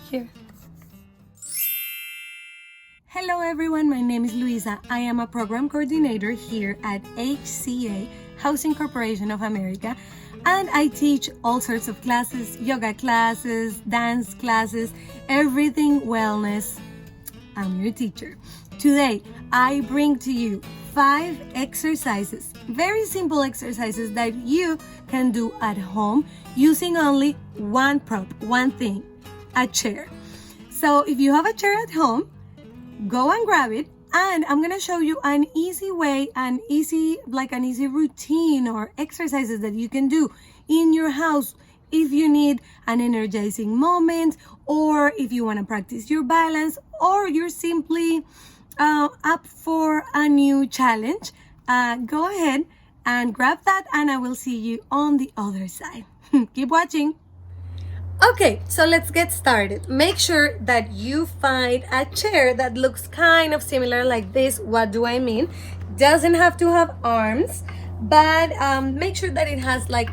here. Hello everyone, my name is Luisa. I am a program coordinator here at HCA, Housing Corporation of America, and I teach all sorts of classes, yoga classes, dance classes, everything wellness. I'm your teacher. Today, I bring to you 5 exercises, very simple exercises that you can do at home using only one prop, one thing, a chair. So if you have a chair at home, go and grab it, and I'm gonna show you an easy way, an easy routine or exercises that you can do in your house if you need an energizing moment, or if you want to practice your balance, or you're simply up for a new challenge. Go ahead and grab that, and I will see you on the other side. Keep watching. Okay, so let's get started. Make sure that you find a chair that looks kind of similar like this. What do I mean? Doesn't have to have arms, but make sure that it has like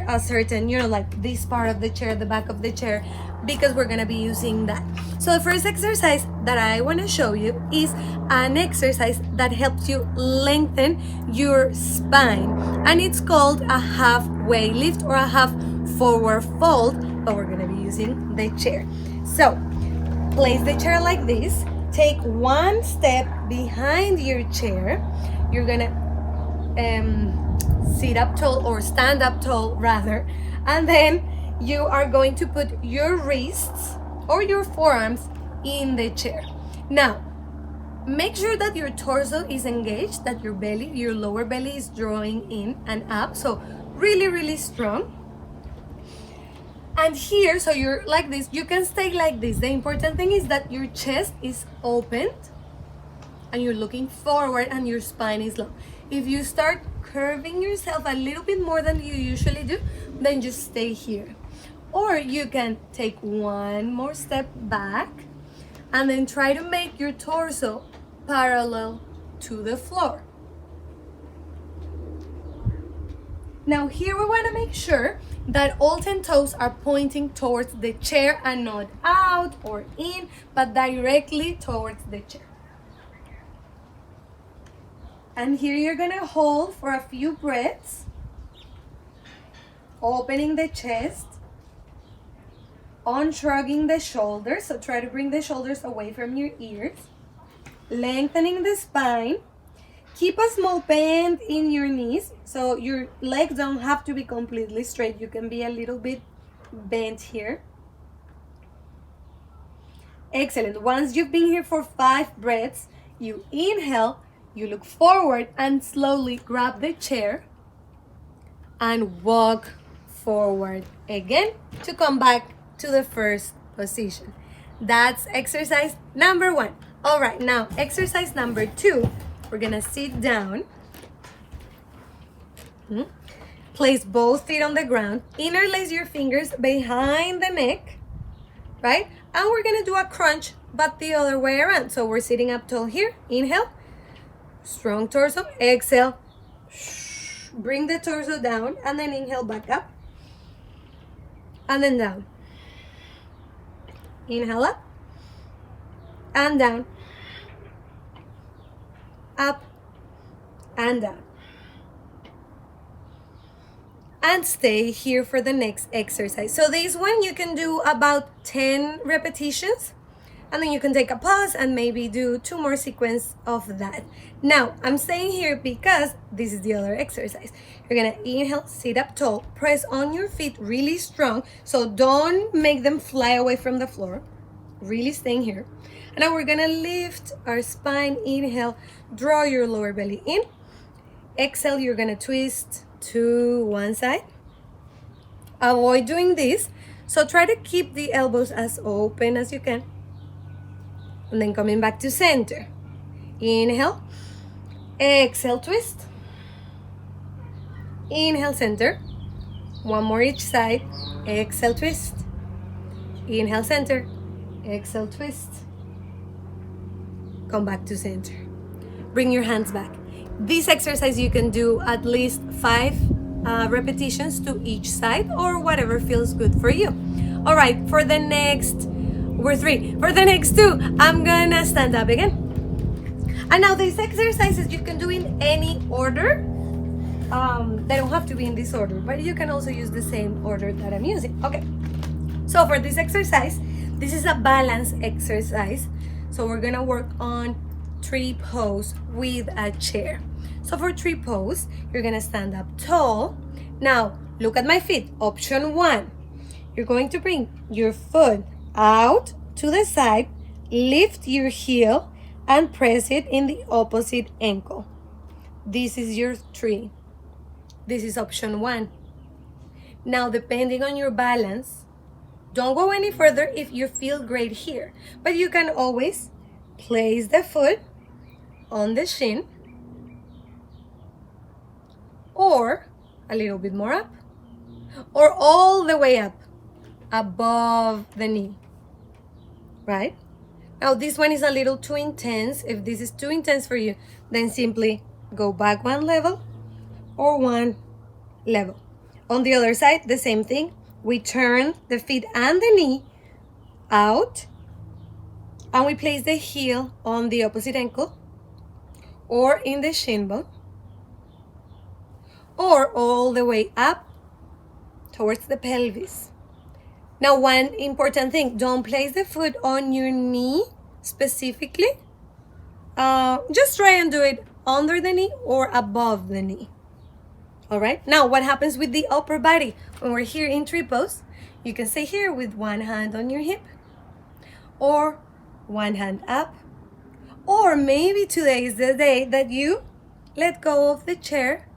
a certain, like this part of the chair, the back of the chair, because we're gonna be using that. So the first exercise that I want to show you is an exercise that helps you lengthen your spine, and it's called a halfway lift or a half forward fold, but we're gonna be using the chair. So place the chair like this, take one step behind your chair. You're gonna sit up tall, or stand up tall rather, and then you are going to put your wrists or your forearms in the chair. Now make sure that your torso is engaged, that your lower belly is drawing in and up, so really strong. And here, so you're like this, you can stay like this. The important thing is that your chest is opened and you're looking forward and your spine is long. If you start curving yourself a little bit more than you usually do, then just stay here. Or you can take one more step back and then try to make your torso parallel to the floor. Now here we want to make sure that all 10 toes are pointing towards the chair and not out or in, but directly towards the chair. And here you're gonna hold for a few breaths, opening the chest, unshrugging the shoulders, so try to bring the shoulders away from your ears, lengthening the spine. Keep a small bend in your knees, so your legs don't have to be completely straight. You can be a little bit bent here. Excellent. Once you've been here for 5 breaths, you inhale, you look forward and slowly grab the chair and walk forward again to come back to the first position. That's exercise number 1. All right, now exercise number 2. We're gonna sit down, place both feet on the ground, interlace your fingers behind the neck, right? And we're gonna do a crunch, but the other way around. So we're sitting up tall here, inhale, strong torso, exhale, bring the torso down, and then inhale back up, and then down. Inhale up, and down. Up and down. And stay here for the next exercise. So this one you can do about 10 repetitions, and then you can take a pause and maybe do 2 more sequences of that. Now I'm staying here because this is the other exercise. You're gonna inhale, sit up tall, press on your feet really strong, so don't make them fly away from the floor, really staying here. And now we're gonna lift our spine. Inhale, draw your lower belly in. Exhale, you're gonna twist to one side. Avoid doing this, so try to keep the elbows as open as you can. And then coming back to center. Inhale, exhale, twist. Inhale, center. One more each side. Exhale, twist. Inhale, center. Exhale, twist. Come back to center. Bring your hands back. This exercise you can do at least 5 repetitions to each side, or whatever feels good for you. All right, for the next we're 3. For the next 2, I'm gonna stand up again. And now these exercises you can do in any order. They don't have to be in this order, but you can also use the same order that I'm using. Okay, so for this exercise, this is a balance exercise. So we're gonna work on tree pose with a chair. So for tree pose, you're gonna stand up tall. Now, look at my feet. Option 1, you're going to bring your foot out to the side, lift your heel, and press it in the opposite ankle. This is your tree. This is option 1. Now, depending on your balance, don't go any further if you feel great here. But you can always place the foot on the shin or a little bit more up or all the way up above the knee, right? Now, this one is a little too intense. If this is too intense for you, then simply go back 1 level or 1 level. On the other side, the same thing. We turn the feet and the knee out, and we place the heel on the opposite ankle or in the shin bone or all the way up towards the pelvis. Now, one important thing, don't place the foot on your knee specifically. Just try and do it under the knee or above the knee. All right, now what happens with the upper body? When we're here in tree pose, you can stay here with 1 hand on your hip or 1 hand up. Or maybe today is the day that you let go of the chair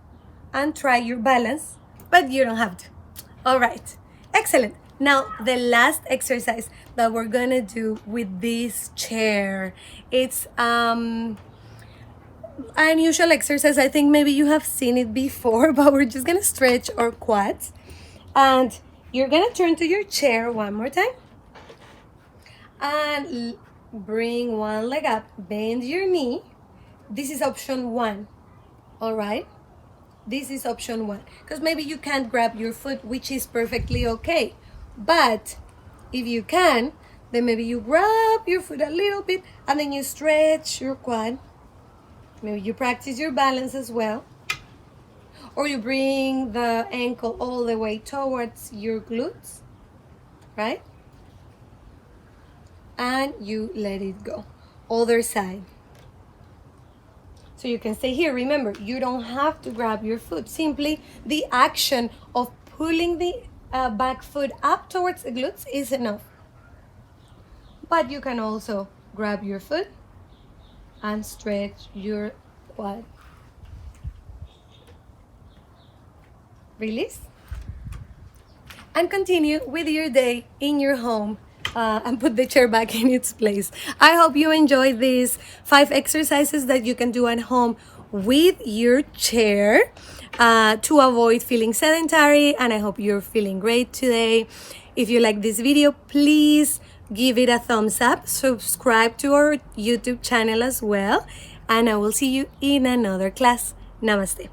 and try your balance, but you don't have to. All right, excellent. Now, the last exercise that we're gonna do with this chair, it's unusual exercise. I think maybe you have seen it before, but we're just gonna stretch our quads. And you're gonna turn to your chair 1 more time and bring 1 leg up, bend your knee. This is option 1, all right? This is option 1, because maybe you can't grab your foot, which is perfectly okay. But if you can, then maybe you grab your foot a little bit and then you stretch your quad. Maybe you practice your balance as well. Or you bring the ankle all the way towards your glutes, right? And you let it go. Other side. So you can stay here. Remember, you don't have to grab your foot. Simply the action of pulling the back foot up towards the glutes is enough. But you can also grab your foot and stretch your quad. Release. And continue with your day in your home and put the chair back in its place. I hope you enjoyed these 5 exercises that you can do at home with your chair to avoid feeling sedentary, and I hope you're feeling great today. If you like this video, please give it a thumbs up, subscribe to our YouTube channel as well, and I will see you in another class. Namaste.